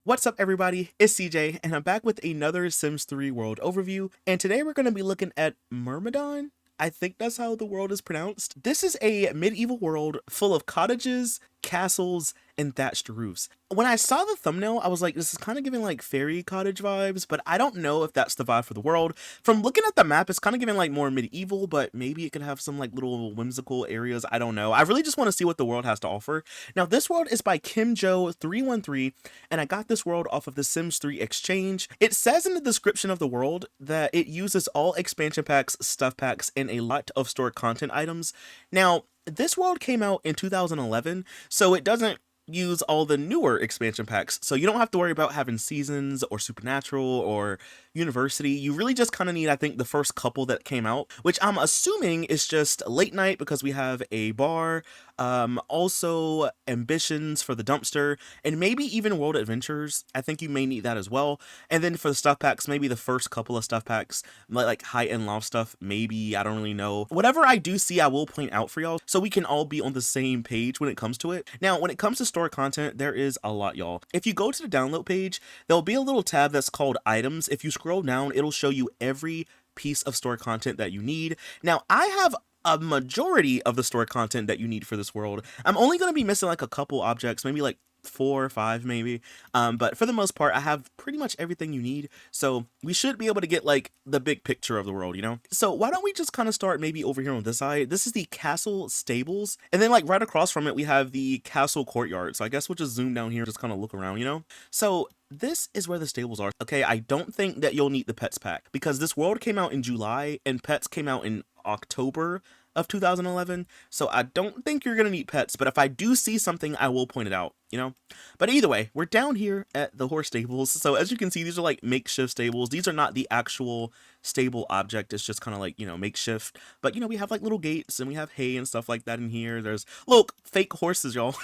What's up everybody, it's CJ and I'm back with another Sims 3 world overview, and today we're going to be looking at Myrmidon. I think that's how the world is pronounced. This is a medieval world full of cottages, castles, and thatched roofs. When I saw the thumbnail, I was like, this is kind of giving like fairy cottage vibes, but I don't know if that's the vibe for the world. From looking at the map, it's kind of giving like more medieval, but maybe it could have some like little whimsical areas. I don't know. I really just want to see what the world has to offer. Now, this world is by Kim Jo 313, and I got this world off of the Sims 3 exchange. It says in the description of the world that it uses all expansion packs, stuff packs, and a lot of stored content items. Now, this world came out in 2011, so it doesn't use all the newer expansion packs, so you don't have to worry about having seasons or supernatural or university. You really just kind of need, I think, the first couple that came out, which I'm assuming is just late night because we have a bar, also ambitions for the dumpster, and maybe even world adventures. I think you may need that as well. And then for the stuff packs, maybe the first couple of stuff packs, like high-end loft stuff, maybe. I don't really know. Whatever I do see, I will point out for y'all so we can all be on the same page when it comes to it. Now, when it comes to store content, there is a lot, y'all. If you go to the download page, there'll be a little tab that's called items. If you scroll down, it'll show you every piece of store content that you need. Now, I have a majority of the store content that you need for this world. I'm only going to be missing like a couple objects, maybe like 4 or 5 maybe, but for the most part I have pretty much everything you need, so we should be able to get like the big picture of the world, you know. So why don't we just kind of start maybe over here on this side. This is the castle stables, and then like right across from it we have the castle courtyard. So I guess we'll just zoom down here, just kind of look around, you know. So this is where the stables are. Okay, I don't think that you'll need the pets pack because this world came out in July and pets came out in October of 2011, so I don't think you're gonna need pets, but if I do see something I will point it out, you know. But either way, we're down here at the horse stables. So as you can see, these are like makeshift stables. These are not the actual stable object, it's just kind of like, you know, makeshift. But you know, we have like little gates and we have hay and stuff like that in here. There's look, fake horses, y'all.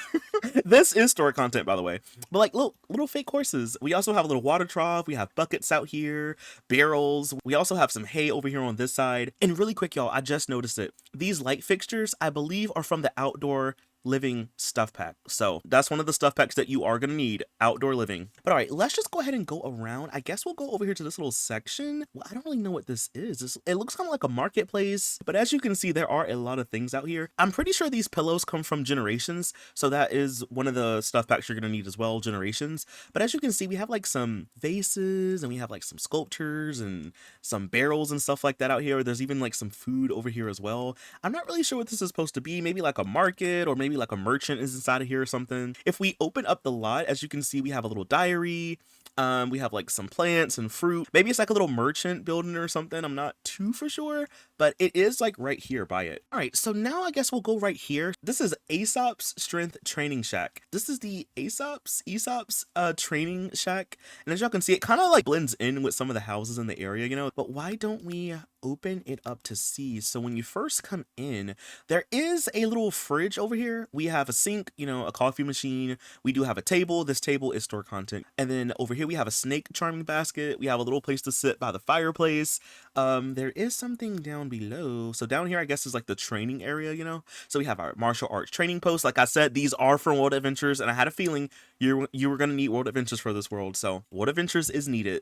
This is store content, by the way, but like little fake horses. We also have a little water trough, we have buckets out here, barrels, we also have some hay over here on this side. And really quick, y'all, I just noticed it, these light fixtures I believe are from the outdoor living stuff pack. So that's one of the stuff packs that you are going to need, outdoor living. But all right, let's just go ahead and go around. I guess we'll go over here to this little section. Well, I don't really know what this is. It looks kind of like a marketplace, but as you can see, there are a lot of things out here. I'm pretty sure these pillows come from Generations, so that is one of the stuff packs you're going to need as well, Generations. But as you can see, we have like some vases and we have like some sculptures and some barrels and stuff like that out here. There's even like some food over here as well. I'm not really sure what this is supposed to be. Maybe like a market, or maybe like a merchant is inside of here or something. If we open up the lot, as you can see, we have a little diary. We have like some plants and fruit. Maybe it's like a little merchant building or something. I'm not too for sure, but it is like right here by it. All right, so now I guess we'll go right here. This is Aesop's Strength Training Shack. This is the Aesop's training shack. And as y'all can see, it kind of like blends in with some of the houses in the area, you know. But why don't we open it up to see? So when you first come in, there is a little fridge over here. We have a sink, you know, a coffee machine. We do have a table. This table is store content. And then over here we have a snake charming basket. We have a little place to sit by the fireplace. There is something down below. So down here I guess is like the training area, you know. So we have our martial arts training post. Like I said, these are for world adventures, and I had a feeling you were gonna need world adventures for this world, so world adventures is needed.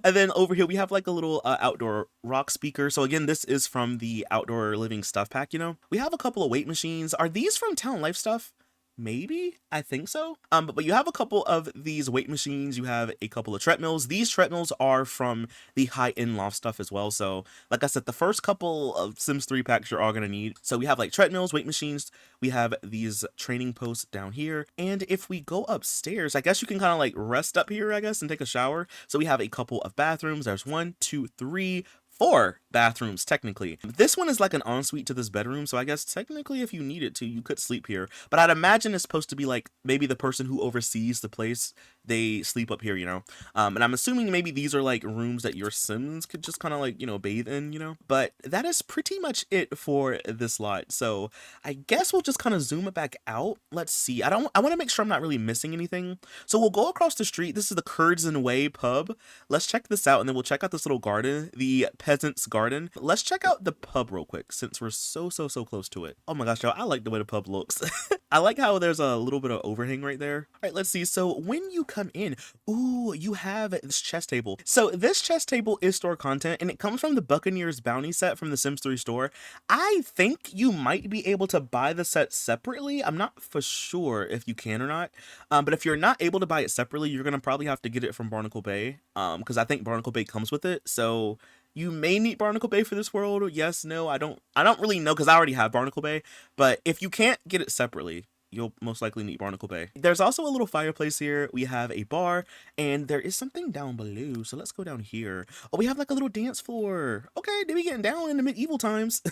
And then over here we have like a little outdoor rock speaker. So again, this is from the outdoor living stuff pack, you know. We have a couple of weight machines. Are these from Town Life stuff? Maybe, I think so. But you have a couple of these weight machines. You have a couple of treadmills. These treadmills are from the high-end loft stuff as well. So like I said, the first couple of Sims 3 packs you're all gonna need. So we have like treadmills, weight machines. We have these training posts down here. And if we go upstairs, I guess you can kind of like rest up here, I guess, and take a shower. So we have a couple of bathrooms. There's 1, 2, 3, 4 bathrooms technically. This one is like an ensuite to this bedroom, so I guess technically if you needed to, you could sleep here. But I'd imagine it's supposed to be like maybe the person who oversees the place, they sleep up here, you know. And I'm assuming maybe these are like rooms that your Sims could just kind of like, you know, bathe in, you know. But that is pretty much it for this lot. So I guess we'll just kind of zoom it back out. Let's see. I want to make sure I'm not really missing anything. So we'll go across the street. This is the Kurds and Way pub. Let's check this out, and then we'll check out this little garden, the Peasants garden. Let's check out the pub real quick since we're so close to it. Oh my gosh, y'all, I like the way the pub looks. I like how there's a little bit of overhang right there. All right, let's see. So when you come in, ooh, you have this chess table. So this chess table is store content, and it comes from the Buccaneers bounty set from the Sims 3 store. I think you might be able to buy the set separately. I'm not for sure if you can or not. But if you're not able to buy it separately, you're gonna probably have to get it from Barnacle Bay. Because I think Barnacle Bay comes with it. So you may need Barnacle Bay for this world. Yes, no, I don't really know because I already have Barnacle Bay. But if you can't get it separately, you'll most likely need Barnacle Bay. There's also a little fireplace here. We have a bar, and there is something down below. So let's go down here. Oh, we have like a little dance floor. Okay, they be getting down in the medieval times.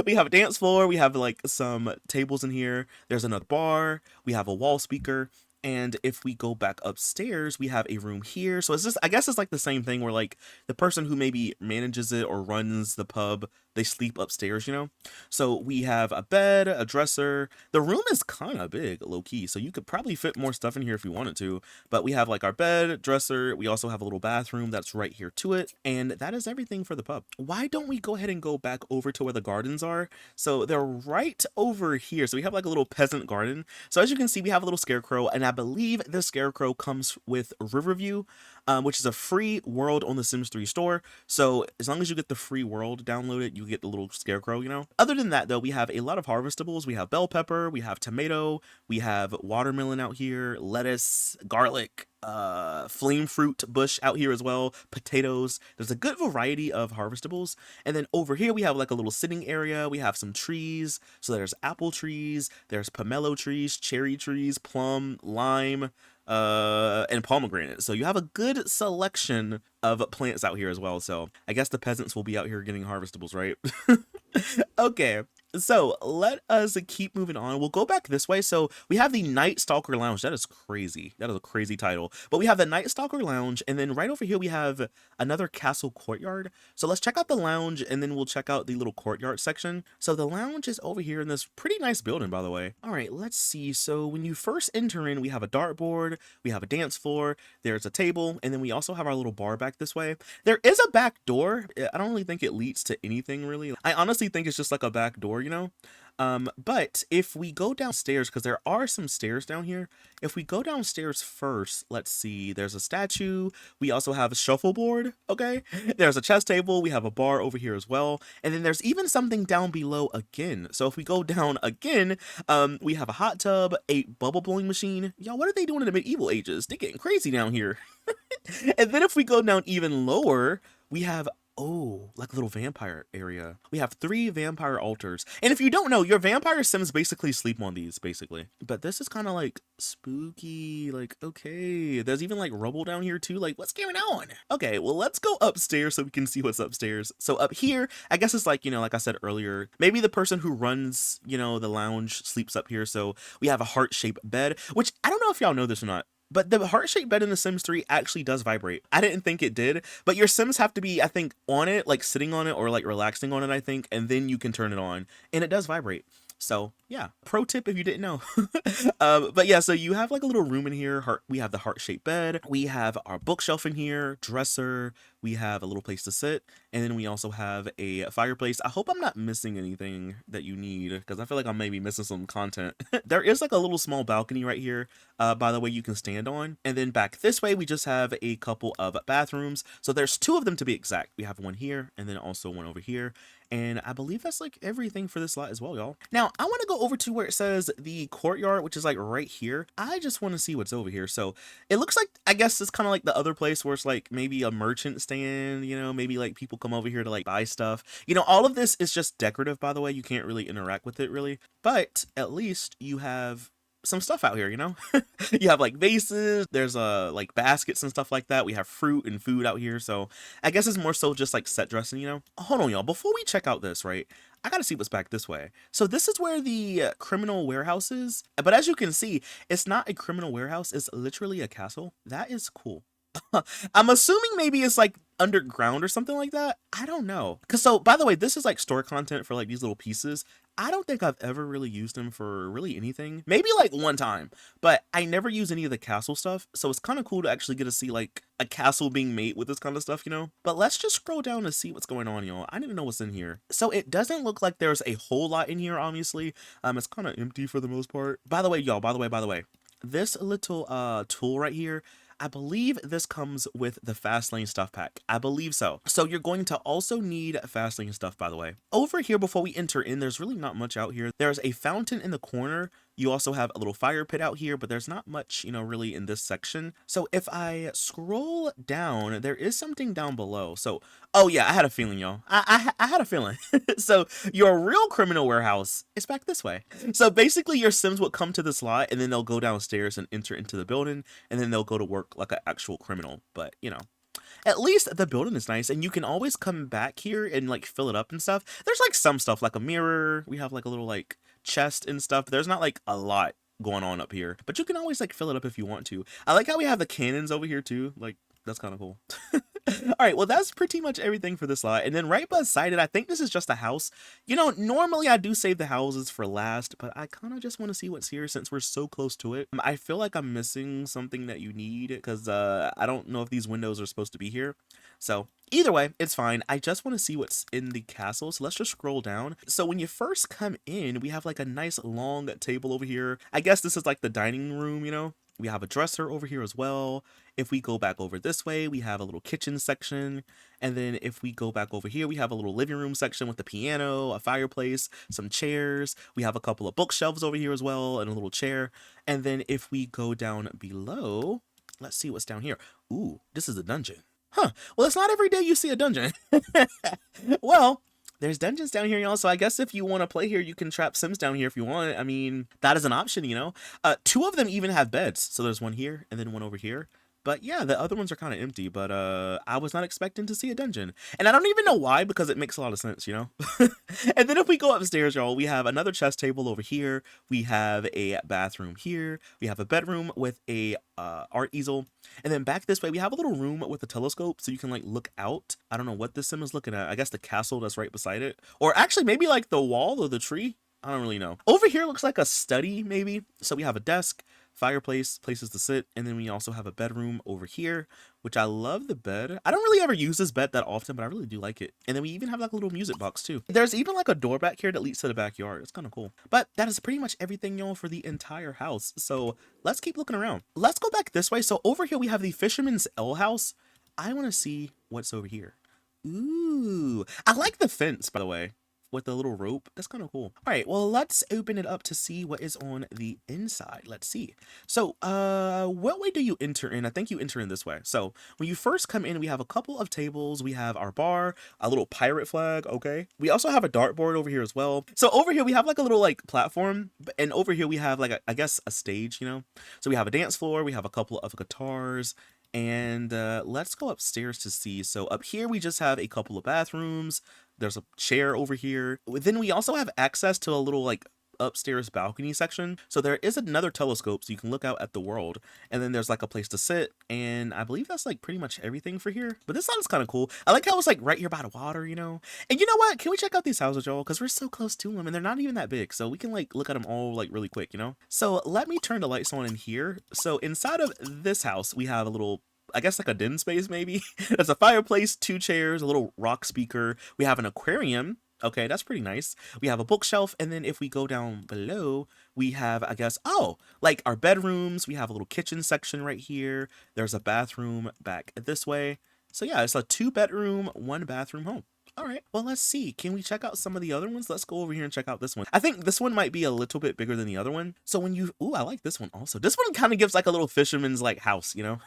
We have a dance floor. We have like some tables in here. There's another bar. We have a wall speaker. And if we go back upstairs, we have a room here. So it's just, I guess it's like the same thing where like the person who maybe manages it or runs the pub, they sleep upstairs, you know? So we have a bed, a dresser. The room is kind of big, low key. So you could probably fit more stuff in here if you wanted to. But we have like our bed, dresser. We also have a little bathroom that's right here to it. And that is everything for the pub. Why don't we go ahead and go back over to where the gardens are? So they're right over here. So we have like a little peasant garden. So as you can see, we have a little scarecrow, and I believe the scarecrow comes with Riverview, which is a free world on the Sims 3 store. So as long as you get the free world downloaded, you get the little scarecrow, you know? Other than that, though, we have a lot of harvestables. We have bell pepper, we have tomato, we have watermelon out here, lettuce, garlic, flame fruit bush out here as well, potatoes. There's a good variety of harvestables. And then over here we have like a little sitting area. We have some trees. So there's apple trees, there's pomelo trees, cherry trees, plum, lime, and pomegranate. So you have a good selection of plants out here as well. So I guess the peasants will be out here getting harvestables, right? Okay, so let us keep moving on. We'll go back this way. So we have the Nightstalker Lounge. That is crazy. That is a crazy title. But we have the Nightstalker Lounge, and then right over here we have another castle courtyard. So let's check out the lounge, and then we'll check out the little courtyard section. So the lounge is over here in this pretty nice building, by the way. All right, let's see. So when you first enter in, we have a dartboard, we have a dance floor, there's a table, and then we also have our little bar back this way. There is a back door. I don't really think it leads to anything, really. I honestly think it's just like a back door, you know? But if we go downstairs, because there are some stairs down here, if we go downstairs first, let's see, there's a statue. We also have a shuffleboard, okay? There's a chess table. We have a bar over here as well. And then there's even something down below again. So if we go down again, we have a hot tub, a bubble blowing machine. Y'all, what are they doing in the medieval ages? They're getting crazy down here. And then if we go down even lower, we have, oh, like a little vampire area. We have 3 vampire altars. And if you don't know, your vampire sims basically sleep on these, basically. But this is kind of like spooky. Like, okay, there's even like rubble down here too. Like, what's going on? Okay, well, let's go upstairs so we can see what's upstairs. So up here, I guess it's like, you know, like I said earlier, maybe the person who runs, you know, the lounge sleeps up here. So we have a heart-shaped bed, which I don't know if y'all know this or not, but the heart-shaped bed in The Sims 3 actually does vibrate. I didn't think it did, but your Sims have to be, I think, on it, like sitting on it or like relaxing on it, I think, and then you can turn it on, and it does vibrate. So yeah, pro tip if you didn't know. But yeah, so you have like a little room in here. We have the heart-shaped bed. We have our bookshelf in here, dresser. We have a little place to sit. And then we also have a fireplace. I hope I'm not missing anything that you need, because I feel like I'm maybe missing some content. There is like a little small balcony right here, by the way, you can stand on. And then back this way, we just have a couple of bathrooms. So there's 2 of them to be exact. We have one here and then also one over here. And I believe that's like everything for this lot as well, y'all. Now, I want to go over to where it says the courtyard, which is like right here. I just want to see what's over here. So it looks like, I guess it's kind of like the other place where it's like maybe a merchant stand, you know, maybe like people come over here to like buy stuff. You know, all of this is just decorative, by the way. You can't really interact with it really, but at least you have some stuff out here, you know. You have like vases, there's like baskets and stuff like that. We have fruit and food out here, so I guess it's more so just like set dressing, you know. Hold on, y'all, before we check out this, right, I gotta see what's back this way. So this is where the criminal warehouse is, but as you can see, it's not a criminal warehouse, it's literally a castle. That is cool. I'm assuming maybe it's like underground or something like that. I don't know. Cause so by the way, this is like store content for like these little pieces. I don't think I've ever really used them for really anything. Maybe like one time, but I never use any of the castle stuff. So it's kind of cool to actually get to see like a castle being made with this kind of stuff, you know? But let's just scroll down to see what's going on, y'all. I didn't know what's in here. So it doesn't look like there's a whole lot in here, obviously. It's kind of empty for the most part. By the way, y'all, by the way, this little tool right here, I believe this comes with the fast lane stuff pack. I believe so. So you're going to also need fast lane stuff, by the way. Over here, before we enter in, there's really not much out here. There's a fountain in the corner. You also have a little fire pit out here, but there's not much, you know, really in this section. So if I scroll down, there is something down below. So, oh yeah, I had a feeling, y'all. I had a feeling. So your real criminal warehouse is back this way. So basically your Sims would come to this lot and then they'll go downstairs and enter into the building and then they'll go to work like an actual criminal. But, you know, at least the building is nice and you can always come back here and like fill it up and stuff. There's like some stuff like a mirror. We have like a little like chest and stuff. There's not like a lot going on up here, but you can always like fill it up if you want to. I like how we have the cannons over here too. Like, that's kind of cool. All right, well, that's pretty much everything for this lot. And then right beside it, I think this is just a house. You know, normally I do save the houses for last, but I kind of just want to see what's here since we're so close to it. I feel like I'm missing something that you need because I don't know if these windows are supposed to be here. So either way, it's fine. I just want to see what's in the castle. So let's just scroll down. So when you first come in, we have like a nice long table over here. I guess this is like the dining room, you know? We have a dresser over here as well. If we go back over this way, we have a little kitchen section. And then if we go back over here, we have a little living room section with the piano, a fireplace, some chairs. We have a couple of bookshelves over here as well, and a little chair. And then if we go down below, let's see what's down here. Ooh, this is a dungeon. Huh. Well, it's not every day you see a dungeon. Well, there's dungeons down here, y'all, so I guess if you want to play here, you can trap Sims down here if you want. I mean, that is an option, you know? Two of them even have beds, so there's one here and then one over here. But yeah, the other ones are kind of empty, but I was not expecting to see a dungeon. And I don't even know why, because it makes a lot of sense, you know? And then if we go upstairs, y'all, we have another chess table over here. We have a bathroom here. We have a bedroom with a art easel. And then back this way, we have a little room with a telescope, so you can like look out. I don't know what this sim is looking at. I guess the castle that's right beside it. Or actually maybe like the wall or the tree. I don't really know. Over here looks like a study, maybe. So we have a desk, fireplace, places to sit, and then we also have a bedroom over here, which I love the bed. I don't really ever use this bed that often, but I really do like it. And then we even have like a little music box too. There's even like a door back here that leads to the backyard. It's kind of cool. But that is pretty much everything, y'all, for the entire house. So let's keep looking around. Let's go back this way. So over here we have the Fisherman's L house. I want to see what's over here. Ooh, I like the fence, by the way, with the little rope. That's kind of cool. All right, well, let's open it up to see what is on the inside. Let's see. So what way do you enter in? I think you enter in this way. So when you first come in, we have a couple of tables. We have our bar, a little pirate flag. Okay, we also have a dartboard over here as well. So over here we have like a little like platform, and over here we have like I guess a stage, you know. So we have a dance floor. We have a couple of guitars. And let's go upstairs to see. So up here we just have a couple of bathrooms. There's a chair over here. Then we also have access to a little like upstairs balcony section. So there is another telescope so you can look out at the world. And then there's like a place to sit. And I believe that's like pretty much everything for here. But this sounds kind of cool. I like how it's like right here by the water, you know. And you know what? Can we check out these houses, y'all? Because we're so close to them and they're not even that big. So we can like look at them all like really quick, you know. So let me turn the lights on in here. So inside of this house, we have a little, I guess like a den space maybe. There's a fireplace, 2 chairs, a little rock speaker. We have an aquarium. Okay, that's pretty nice. We have a bookshelf, and then if we go down below, we have, I guess, oh, like our bedrooms. We have a little kitchen section right here. There's a bathroom back this way. So yeah, it's a 2-bedroom, 1-bathroom home. All right, well, let's see. Can we check out some of the other ones? Let's go over here and check out this one. I think this one might be a little bit bigger than the other one. So when you, ooh, I like this one also. This one kind of gives like a little fisherman's like house, you know?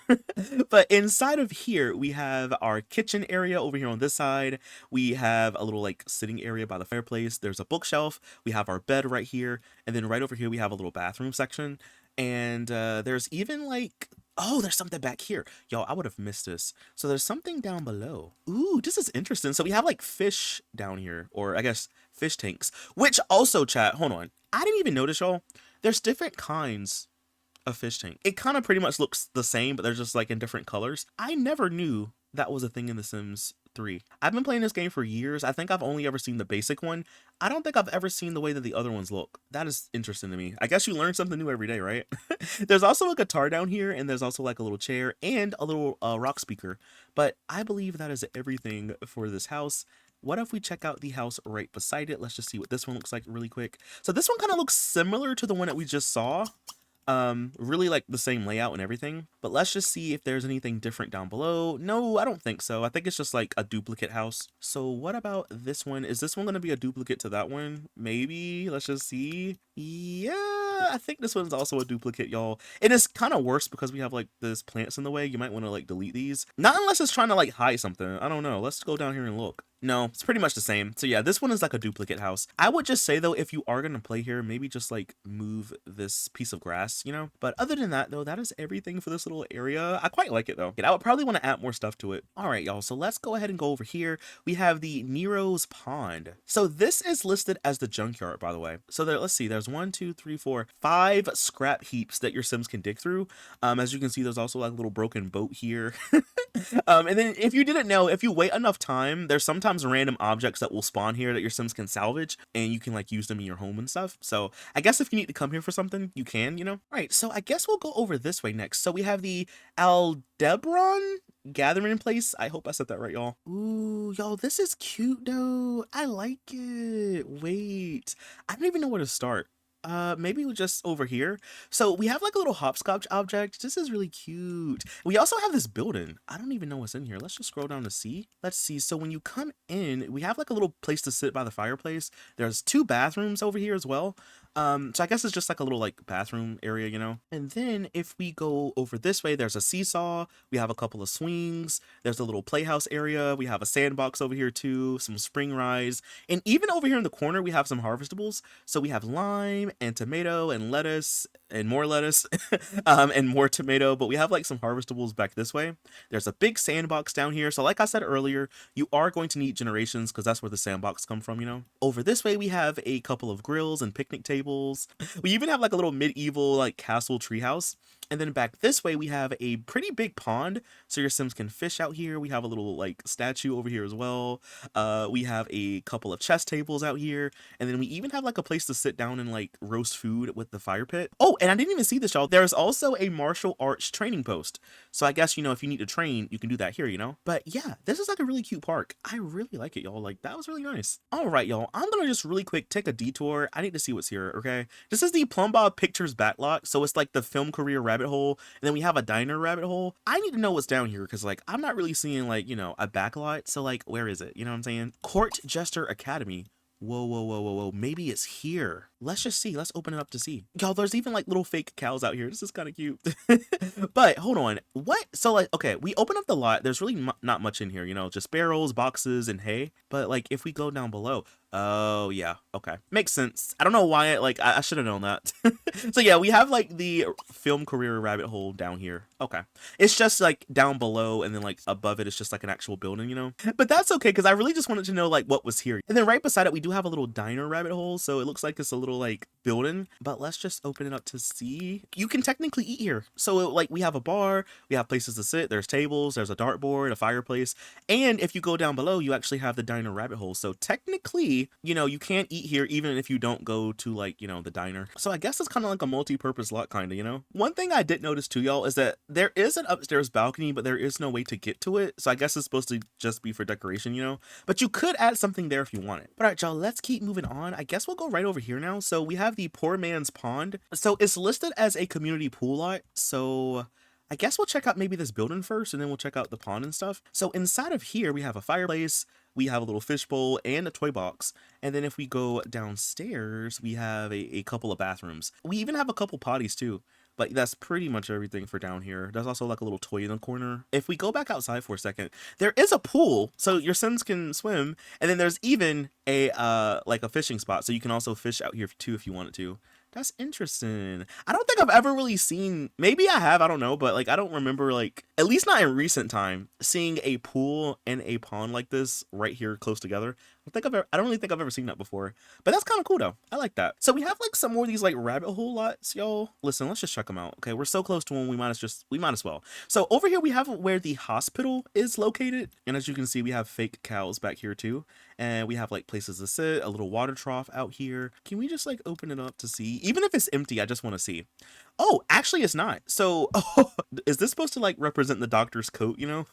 But inside of here, we have our kitchen area over here on this side. We have a little like sitting area by the fireplace. There's a bookshelf. We have our bed right here. And then right over here, we have a little bathroom section. And there's even like, oh, there's something back here. Yo, I would have missed this. So there's something down below. Ooh, this is interesting. So we have like fish down here, or I guess fish tanks, which also, chat, hold on. I didn't even notice, y'all. There's different kinds of fish tank. It kind of pretty much looks the same, but they're just like in different colors. I never knew that was a thing in The Sims 3. I've been playing this game for years. I think I've only ever seen the basic one. I don't think I've ever seen the way that the other ones look. That is interesting to me. I guess you learn something new every day, right? There's also a guitar down here, and there's also like a little chair and a little rock speaker. But I believe that is everything for this house. What if we check out the house right beside it? Let's just see what this one looks like really quick. So this one kind of looks similar to the one that we just saw. Really like the same layout and everything. But let's just see if there's anything different down below. No, I don't think so. I think it's just like a duplicate house. So what about this one? Is this one going to be a duplicate to that one? Maybe. Let's just see. Yeah, I think this one's also a duplicate, y'all. It is kind of worse because we have like this plants in the way. You might want to like delete these. Not unless it's trying to like hide something. I don't know. Let's go down here and look. No, it's pretty much the same. So yeah, this one is like a duplicate house. I would just say though, if you are going to play here, maybe just like move this piece of grass, you know? But other than that though, that is everything for this little area. I quite like it though. I would probably want to add more stuff to it. All right, y'all. So let's go ahead and go over here. We have the Nero's Pond. So this is listed as the junkyard, by the way. So there, let's see, there's 1, 2, 3, 4, 5 scrap heaps that your Sims can dig through. As you can see, there's also like a little broken boat here. And then if you didn't know, if you wait enough time, there's sometimes random objects that will spawn here that your Sims can salvage and you can like use them in your home and stuff. So I guess if you need to come here for something, you can, you know? All right, so I guess we'll go over this way next. So we have the Aldebaran gathering place. I hope I said that right, y'all. Ooh, y'all, this is cute though. I like it. Wait, I don't even know where to start. Maybe we'll just over here. So we have like a little hopscotch object. This is really cute. We also have this building. I don't even know what's in here. Let's just scroll down to see. Let's see. So when you come in, we have like a little place to sit by the fireplace. There's 2 bathrooms over here as well. So I guess it's just like a little like bathroom area, you know? And then if we go over this way, there's a seesaw. We have a couple of swings. There's a little playhouse area. We have a sandbox over here too, some spring rides. And even over here in the corner, we have some harvestables. So we have lime and tomato and lettuce and more lettuce and more tomato. But we have like some harvestables back this way. There's a big sandbox down here. So like I said earlier, you are going to need generations because that's where the sandbox come from, you know? Over this way, we have a couple of grills and picnic tables. We even have like a little medieval like castle treehouse. And then back this way, we have a pretty big pond, so your Sims can fish out here. We have a little like statue over here as well. We have a couple of chess tables out here. And then we even have like a place to sit down and like roast food with the fire pit. Oh, and I didn't even see this, y'all. There's also a martial arts training post. So I guess, you know, if you need to train, you can do that here, you know? But yeah, this is like a really cute park. I really like it, y'all. Like, that was really nice. All right, y'all. I'm gonna just really quick take a detour. I need to see what's here, okay? This is the Plumbob Pictures backlot. So it's like the film career rabbit hole, and then we have a diner rabbit hole. I need to know what's down here because like I'm not really seeing like, you know, a backlot. So like, where is it? You know what I'm saying? Court Jester Academy. Whoa, whoa, whoa, whoa, whoa. Maybe it's here. Let's just see. Let's open it up to see. Y'all, there's even like little fake cows out here. This is kind of cute. But hold on. What? So like, okay, we open up the lot. There's really not much in here, you know, just barrels, boxes, and hay. But like, if we go down below, oh yeah, okay, makes sense. I don't know why I should have known that. So yeah, we have like the film career rabbit hole down here. Okay, it's just like down below, and then like above it, it's just like an actual building, you know. But that's okay because I really just wanted to know like what was here. And then right beside it, we do have a little diner rabbit hole, so it looks like it's a little like building. But let's just open it up to see. You can technically eat here. So like we have a bar, we have places to sit. There's tables, there's a dartboard, a fireplace, and if you go down below, you actually have the diner rabbit hole. So technically, you know, you can't eat here even if you don't go to like, you know, the diner. So I guess it's kind of like a multi-purpose lot kind of, you know. One thing I did notice too, y'all, is that there is an upstairs balcony, but there is no way to get to it. So I guess it's supposed to just be for decoration, you know, but you could add something there if you want it. But all right, y'all, let's keep moving on. I guess we'll go right over here now. So we have the Poor Man's Pond. So it's listed as a community pool lot. So I guess we'll check out maybe this building first, and then we'll check out the pond and stuff. So inside of here, we have a fireplace, we have a little fishbowl, and a toy box. And then if we go downstairs, we have a couple of bathrooms. We even have a couple potties too. But that's pretty much everything for down here. There's also like a little toy in the corner. If we go back outside for a second, there is a pool, so your Sims can swim. And then there's even a like a fishing spot, so you can also fish out here too if you wanted to. That's interesting. I don't think I've ever really seen, maybe I have, I don't know, but like I don't remember, like, at least not in recent time, seeing a pool and a pond like this right here close together. I don't really think I've ever seen that before, but that's kind of cool though. I like that. So we have like some more of these like rabbit hole lots, y'all. Listen, let's just check them out. Okay, we're so close to one, we might as well. So over here we have where the hospital is located, and as you can see, we have fake cows back here too, and we have like places to sit, a little water trough out here. Can we just like open it up to see? Even if it's empty, I just want to see. Oh, actually, it's not. So, is this supposed to like represent the doctor's coat, you know?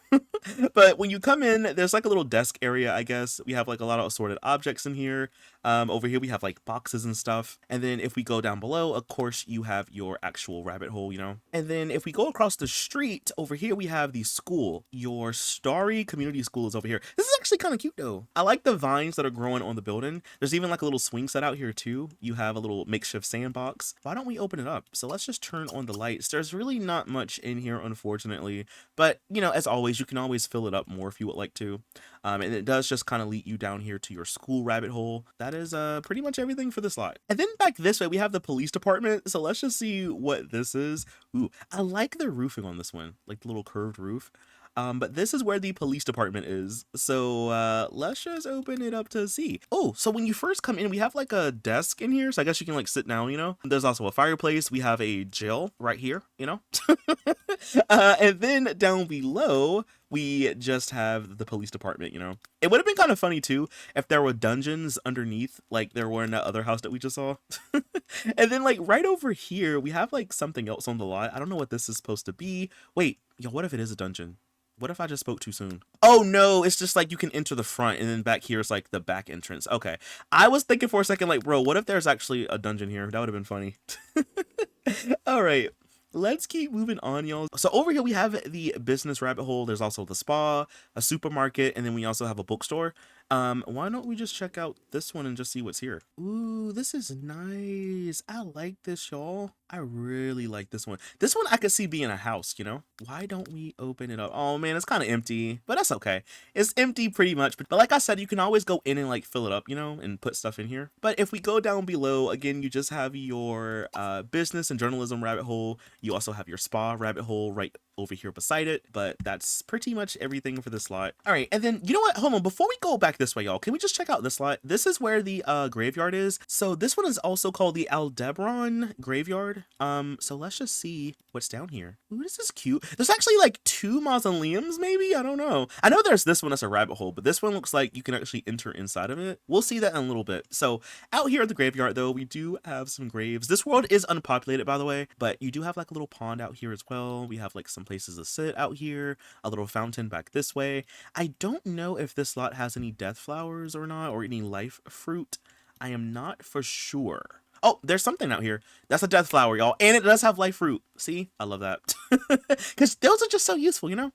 But when you come in, there's like a little desk area, I guess. We have like a lot of assorted objects in here. Over here, we have like boxes and stuff. And then if we go down below, of course, you have your actual rabbit hole, you know? And then if we go across the street, over here, we have the school. Your Starry Community School is over here. This is actually kind of cute, though. I like the vines that are growing on the building. There's even like a little swing set out here, too. You have a little makeshift sandbox. Why don't we open it up? So let's just turn on the lights. There's really not much in here, unfortunately. But, you know, as always, you can always fill it up more if you would like to. And it does just kind of lead you down here to your school rabbit hole. That is pretty much everything for this lot. And then back this way, we have the police department. So let's just see what this is. Ooh, I like the roofing on this one, like the little curved roof. But this is where the police department is. So let's just open it up to see. Oh, so when you first come in, we have like a desk in here. So I guess you can like sit down, you know. There's also a fireplace. We have a jail right here, you know. And then down below, we just have the police department, you know. It would have been kind of funny too if there were dungeons underneath, like there were in that other house that we just saw. And then like right over here, we have like something else on the lot. I don't know what this is supposed to be. Wait, yo, what if it is a dungeon? What if I just spoke too soon? Oh no, it's just like you can enter the front and then back here is like the back entrance. Okay. I was thinking for a second like, bro, what if there's actually a dungeon here? That would have been funny. All right. Let's keep moving on, y'all. So over here we have the business rabbit hole. There's also the spa, a supermarket, and then we also have a bookstore. Why don't we just check out this one and just see what's here? Ooh, this is nice. I like this, y'all. I really like this one. This one I could see being a house, you know? Why don't we open it up? Oh man, it's kind of empty, but that's okay. It's empty pretty much, but like I said, you can always go in and like fill it up, you know, and put stuff in here. But if we go down below, again, you just have your business and journalism rabbit hole. You also have your spa rabbit hole right over here beside it, but that's pretty much everything for this lot. All right, and then you know what? Hold on, before we go back this way, y'all, can we just check out this lot? This is where the graveyard is. So this one is also called the Aldebaran Graveyard. So let's just see what's down here. Ooh, this is cute. There's actually like 2 mausoleums, maybe? I don't know. I know there's this one that's a rabbit hole, but this one looks like you can actually enter inside of it. We'll see that in a little bit. So out here at the graveyard, though, we do have some graves. This world is unpopulated, by the way, but you do have like a little pond out here as well. We have like some places to sit out here, a little fountain back this way. I don't know if this lot has any death flowers or not, or any life fruit. I am not for sure. Oh, there's something out here. That's a death flower, y'all. And it does have life fruit. See? I love that. Because those are just so useful, you know?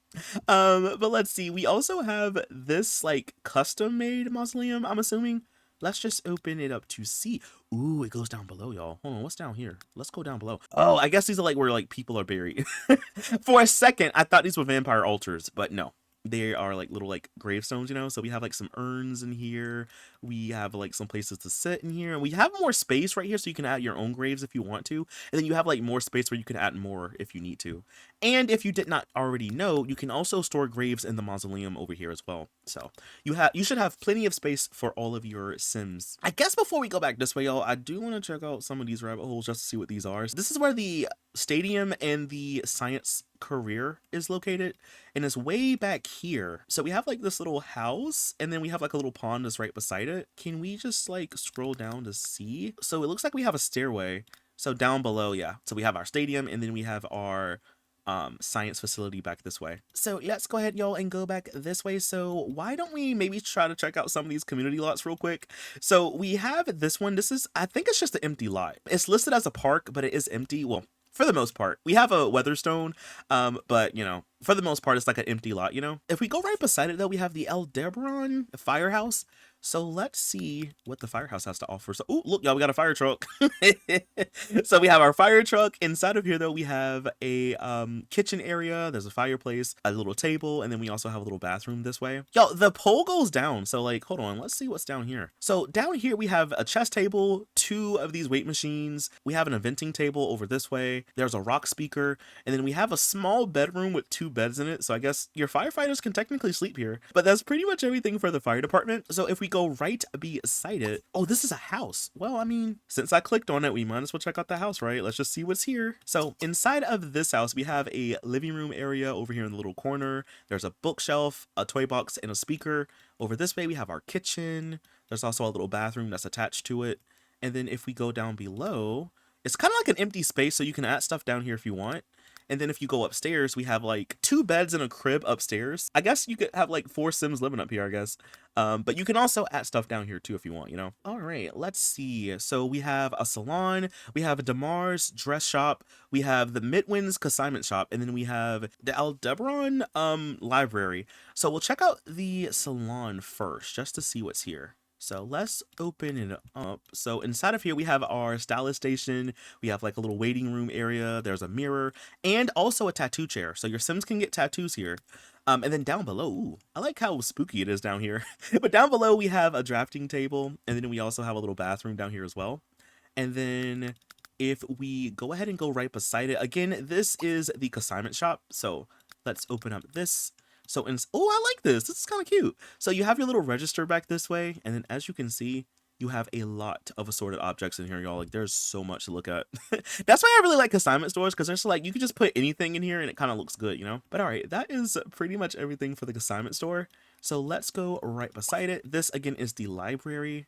But let's see. We also have this, like, custom-made mausoleum, I'm assuming. Let's just open it up to see. Ooh, it goes down below, y'all. Hold on, what's down here? Let's go down below. Oh, I guess these are, like, where, like, people are buried. For a second, I thought these were vampire altars, but no. They are like little like gravestones, you know? So we have like some urns in here. We have like some places to sit in here. And we have more space right here so you can add your own graves if you want to. And then you have like more space where you can add more if you need to. And if you did not already know, you can also store graves in the mausoleum over here as well. So you should have plenty of space for all of your Sims. I guess before we go back this way, y'all, I do want to check out some of these rabbit holes just to see what these are. So this is where the stadium and the science career is located, and it's way back here. So we have like this little house, and then we have like a little pond that's right beside it. Can we just like scroll down to see? So it looks like we have a stairway. So down below, yeah. So we have our stadium, and then we have our science facility back this way. So let's go ahead, y'all, and go back this way. So why don't we maybe try to check out some of these community lots real quick? So we have this one. This is, I think it's just an empty lot. It's listed as a park, but it is empty. Well, for the most part. We have a Weatherstone, but, you know, for the most part, it's like an empty lot, you know? If we go right beside it, though, we have the Aldebaran Firehouse. So let's see what the Firehouse has to offer. So, oh, look, y'all, we got a fire truck. So we have our fire truck. Inside of here, though, we have a kitchen area. There's a fireplace, a little table, and then we also have a little bathroom this way. Yo, the pole goes down. So, like, hold on. Let's see what's down here. So down here, we have a chess table, 2 of these weight machines. We have an venting table over this way. There's a rock speaker. And then we have a small bedroom with 2 beds in it. So I guess your firefighters can technically sleep here. But that's pretty much everything for the fire department. So if we go right beside it, oh, this is a house. Well, I mean, since I clicked on it, we might as well check out the house, right? Let's just see what's here. So inside of this house, we have a living room area over here in the little corner. There's a bookshelf, a toy box, and a speaker. Over this way, we have our kitchen. There's also a little bathroom that's attached to it. And then if we go down below, It's kind of like an empty space, so you can add stuff down here if you want. And then if you go upstairs, we have like 2 beds and a crib upstairs. I guess you could have like 4 Sims living up here, I guess. But you can also add stuff down here too if you want, you know? All right, let's see. So we have a salon, we have a Damar's dress shop, we have the Midwinds consignment shop, and then we have the Aldebaran library. So we'll check out the salon first just to see what's here. So let's open it up. So inside of here, we have our stylist station. We have like a little waiting room area. There's a mirror and also a tattoo chair. So your Sims can get tattoos here. And then down below, ooh, I like how spooky it is down here. But down below, we have a drafting table. And then we also have a little bathroom down here as well. And then if we go ahead and go right beside it, again, this is the consignment shop. So let's open up this. So, oh, I like this. This is kind of cute. So you have your little register back this way. And then as you can see, you have a lot of assorted objects in here, y'all. Like, there's so much to look at. That's why I really like consignment stores, because there's like, you can just put anything in here and it kind of looks good, you know? But all right, that is pretty much everything for the consignment store. So let's go right beside it. This, again, is the library.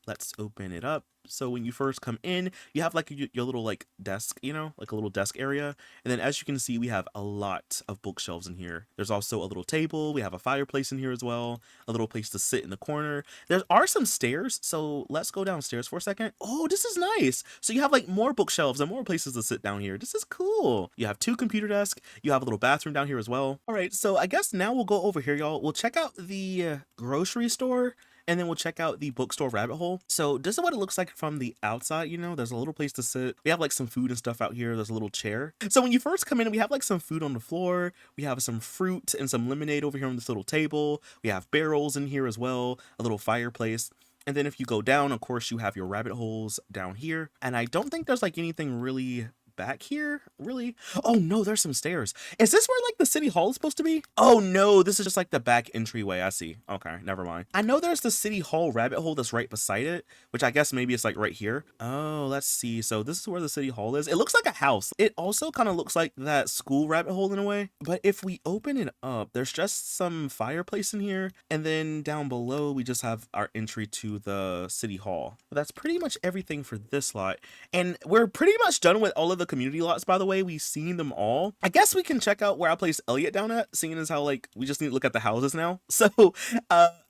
Let's open it up. So when you first come in, you have like your little like desk, you know, like a little desk area. And then as you can see, we have a lot of bookshelves in here. There's also a little table. We have a fireplace in here as well. A little place to sit in the corner. There are some stairs. So let's go downstairs for a second. Oh, this is nice. So you have like more bookshelves and more places to sit down here. This is cool. You have 2 computer desks. You have a little bathroom down here as well. All right. So I guess now we'll go over here, y'all. We'll check out the grocery store. And then we'll check out the bookstore rabbit hole. So this is what it looks like from the outside, you know, there's a little place to sit. We have like some food and stuff out here. There's a little chair. So when you first come in, we have like some food on the floor. We have some fruit and some lemonade over here on this little table. We have barrels in here as well, a little fireplace. And then if you go down, of course, you have your rabbit holes down here. And I don't think there's like anything really back here, really. Oh no, there's some stairs. Is this where like the city hall is supposed to be? Oh no, this is just like the back entryway. I see. Okay, never mind. I know there's the city hall rabbit hole that's right beside it, which I guess maybe it's like right here. Oh, let's see. So this is where the city hall is. It looks like a house. It also kind of looks like that school rabbit hole in a way. But if we open it up, there's just some fireplace in here. And then down below, we just have our entry to the city hall. But that's pretty much everything for this lot. And we're pretty much done with all of the community lots, by the way. We've seen them all. I guess we can check out where I placed Elliot down at, seeing as how like we just need to look at the houses now. So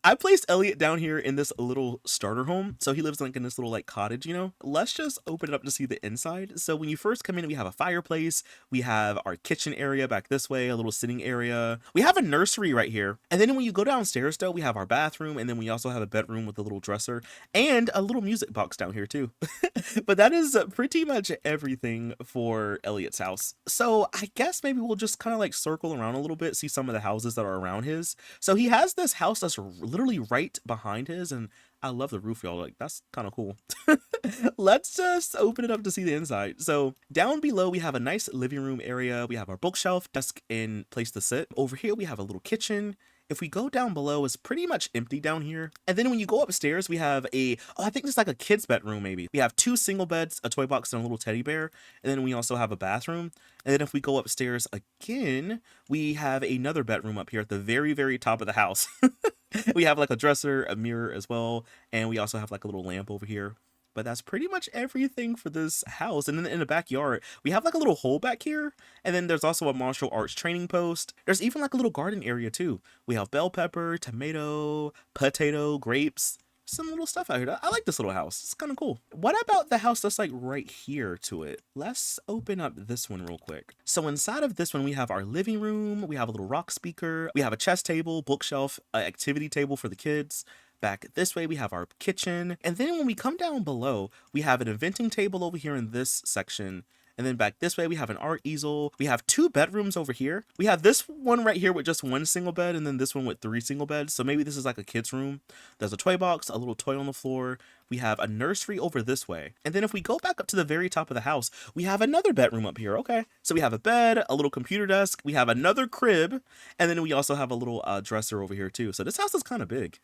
I placed Elliot down here in this little starter home. So he lives like in this little like cottage, you know. Let's just open it up to see the inside. So when you first come in, we have a fireplace. We have our kitchen area back this way, a little sitting area. We have a nursery right here. And then when you go downstairs though, we have our bathroom, and then we also have a bedroom with a little dresser and a little music box down here too. But that is pretty much everything for Elliot's house. So I guess maybe we'll just kind of like circle around a little bit, see some of the houses that are around his. So he has this house that's literally right behind his, and I love the roof, y'all. Like, that's kind of cool. Let's just open it up to see the inside. So down below, we have a nice living room area. We have our bookshelf, desk, and place to sit. Over here, we have a little kitchen. If we go down below, it's pretty much empty down here. And then when you go upstairs, we have I think it's like a kid's bedroom maybe. We have 2 single beds, a toy box, and a little teddy bear. And then we also have a bathroom. And then if we go upstairs again, we have another bedroom up here at the very, very top of the house. We have like a dresser, a mirror as well. And we also have like a little lamp over here. But that's pretty much everything for this house. And then in the backyard, we have like a little hole back here. And then there's also a martial arts training post. There's even like a little garden area too. We have bell pepper, tomato, potato, grapes, some little stuff out here. I like this little house. It's kind of cool. What about the house that's like right here to it? Let's open up this one real quick. So inside of this one, we have our living room. We have a little rock speaker. We have a chess table, bookshelf, activity table for the kids. Back this way, we have our kitchen. And then when we come down below, we have an inventing table over here in this section. And then back this way, we have an art easel. We have 2 bedrooms over here. We have this one right here with just 1 single bed, and then this one with 3 single beds. So maybe this is like a kid's room. There's a toy box, a little toy on the floor. We have a nursery over this way. And then if we go back up to the very top of the house, we have another bedroom up here. Okay. So we have a bed, a little computer desk. We have another crib. And then we also have a little dresser over here too. So this house is kind of big.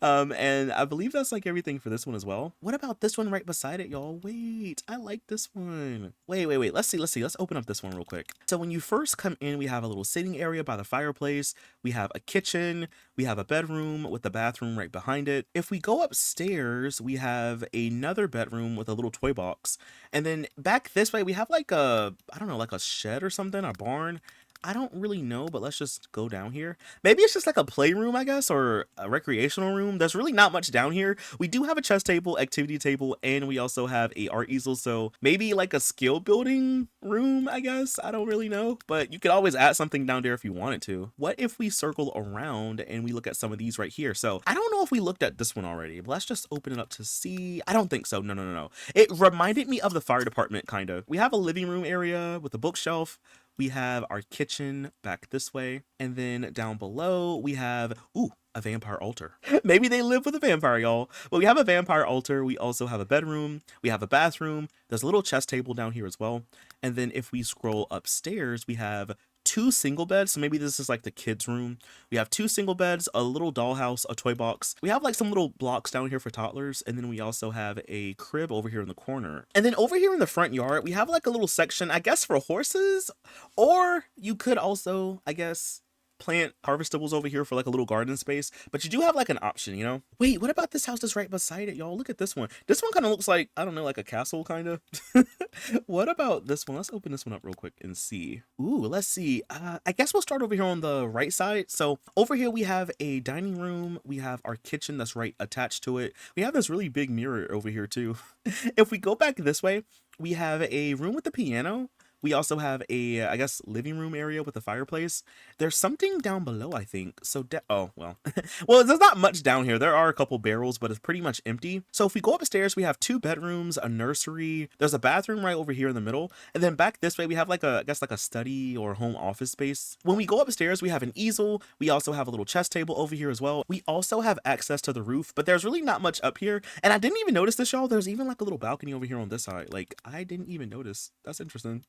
And I believe that's like everything for this one as well. What about this one right beside it, y'all? Wait, I like this one. Wait. Let's see. Let's open up this one real quick. So when you first come in, we have a little sitting area by the fireplace. We have a kitchen. We have a bedroom with the bathroom right behind it. If we go upstairs, upstairs, we have another bedroom with a little toy box. And then back this way, we have like a, I don't know, like a shed or something, a barn. I don't really know, but let's just go down here. Maybe it's just like a playroom, I guess, or a recreational room. There's really not much down here. We do have a chess table, activity table, and we also have a art easel. So maybe like a skill building room, I guess. I don't really know, but you could always add something down there if you wanted to. What if we circle around and we look at some of these right here? So I don't know if we looked at this one already, but let's just open it up to see. I don't think so. No. It reminded me of the fire department, kind of. We have a living room area with a bookshelf. We have our kitchen back this way. And then down below, we have, ooh, a vampire altar. Maybe they live with a vampire, y'all. But we have a vampire altar. We also have a bedroom. We have a bathroom. There's a little chess table down here as well. And then if we scroll upstairs, we have 2 single beds. So maybe this is like the kids' room. We have 2 single beds, a little dollhouse, a toy box. We have like some little blocks down here for toddlers. And then we also have a crib over here in the corner. And then over here in the front yard, we have like a little section, I guess, for horses. Or you could also, I guess, plant harvestables over here for like a little garden space, but you do have like an option, you know. Wait, what about this house that's right beside it, y'all? Look at this one. This one kind of looks like, I don't know, like a castle kind of. What about this one? Let's open this one up real quick and see. Ooh, let's see. I guess we'll start over here on the right side. So over here we have a dining room. We have our kitchen that's right attached to it. We have this really big mirror over here too. If we go back this way, we have a room with the piano. We also have a, I guess, living room area with a fireplace. There's something down below, I think. So, oh, well. Well, there's not much down here. There are a couple barrels, but it's pretty much empty. So if we go upstairs, we have 2 bedrooms, a nursery. There's a bathroom right over here in the middle. And then back this way, we have like a, I guess, like a study or home office space. When we go upstairs, we have an easel. We also have a little chess table over here as well. We also have access to the roof, but there's really not much up here. And I didn't even notice this, y'all. There's even like a little balcony over here on this side. Like, I didn't even notice. That's interesting.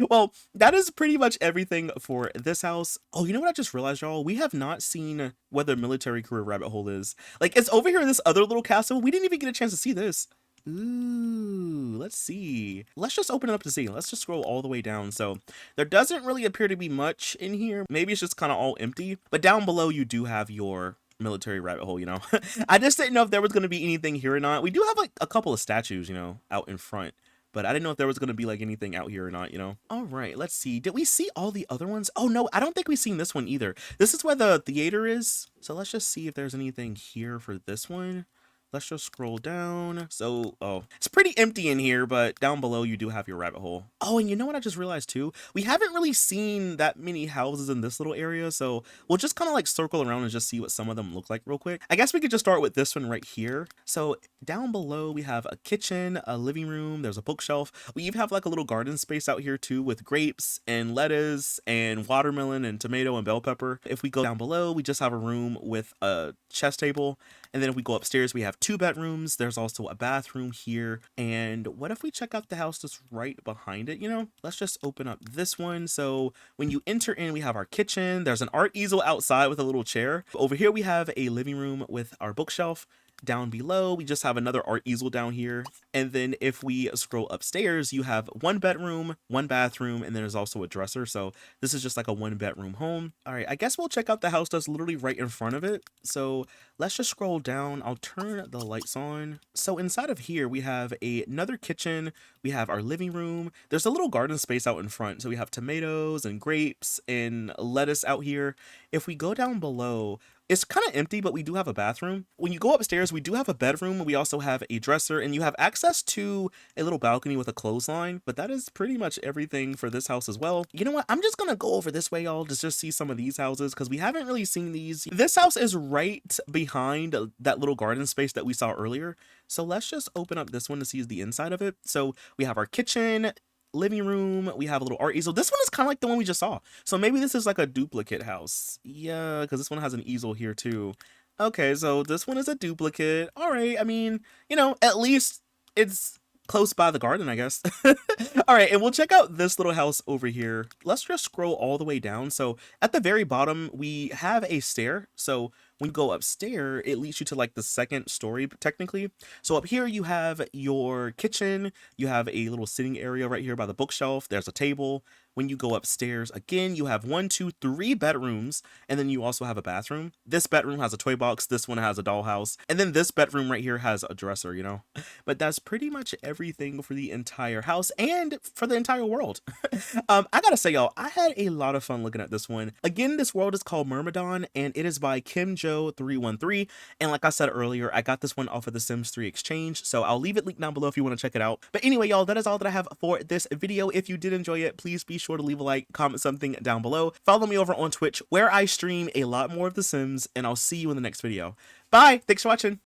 Well, that is pretty much everything for this house. Oh, you know what I just realized, y'all? We have not seen where the military career rabbit hole is. Like, it's over here in this other little castle. We didn't even get a chance to see this. Ooh, let's see. Let's just open it up to see. Let's just scroll all the way down. So there doesn't really appear to be much in here. Maybe it's just kind of all empty. But down below, you do have your military rabbit hole, you know. I just didn't know if there was going to be anything here or not. We do have like a couple of statues, you know, out in front. But I didn't know if there was going to be like anything out here or not, you know? All right, let's see. Did we see all the other ones? Oh, no, I don't think we've seen this one either. This is where the theater is. So let's just see if there's anything here for this one. Let's just scroll down. So, oh, it's pretty empty in here, but down below you do have your rabbit hole. Oh, and you know what I just realized too? We haven't really seen that many houses in this little area, so we'll just kind of like circle around and just see what some of them look like real quick. I guess we could just start with this one right here. So down below we have a kitchen, a living room, there's a bookshelf. We even have like a little garden space out here too with grapes and lettuce and watermelon and tomato and bell pepper. If we go down below, we just have a room with a chess table. And then if we go upstairs, we have 2 bedrooms. There's also a bathroom here. And what if we check out the house that's right behind it, you know? Let's just open up this one. So when you enter in, we have our kitchen. There's an art easel outside with a little chair. Over here, we have a living room with our bookshelf. Down below, we just have another art easel down here. And then if we scroll upstairs, you have 1 bedroom, 1 bathroom, and then there's also a dresser. So this is just like a 1-bedroom home. All right, I guess we'll check out the house that's literally right in front of it. So let's just scroll down. I'll turn the lights on. So inside of here, we have another kitchen. We have our living room. There's a little garden space out in front. So we have tomatoes and grapes and lettuce out here. If we go down below, it's kind of empty, but we do have a bathroom. When you go upstairs, we do have a bedroom. We also have a dresser, and you have access to a little balcony with a clothesline. But that is pretty much everything for this house as well. You know what? I'm just going to go over this way, y'all, to just see some of these houses because we haven't really seen these. This house is right behind that little garden space that we saw earlier. So let's just open up this one to see the inside of it. So we have our kitchen, living room, we have a little art easel. This one is kind of like the one we just saw. So maybe this is like a duplicate house. Yeah, because this one has an easel here too. Okay, so this one is a duplicate. All right, I mean, you know, at least it's close by the garden, I guess. All right, and we'll check out this little house over here. Let's just scroll all the way down. So at the very bottom, we have a stair. So when you go upstairs, it leads you to like the second story, technically. So up here, you have your kitchen. You have a little sitting area right here by the bookshelf. There's a table. When you go upstairs, again, you have 1, 2, 3 bedrooms, and then you also have a bathroom. This bedroom has a toy box, this one has a dollhouse, and then this bedroom right here has a dresser, you know? But that's pretty much everything for the entire house and for the entire world. I gotta say, y'all, I had a lot of fun looking at this one. Again, this world is called Myrmidon, and it is by KimJo313. And like I said earlier, I got this one off of the Sims 3 exchange, so I'll leave it linked down below if you want to check it out. But anyway, y'all, that is all that I have for this video. If you did enjoy it, please be sure to leave a like, comment something down below. Follow me over on Twitch, where I stream a lot more of The Sims, and I'll see you in the next video. Bye! Thanks for watching!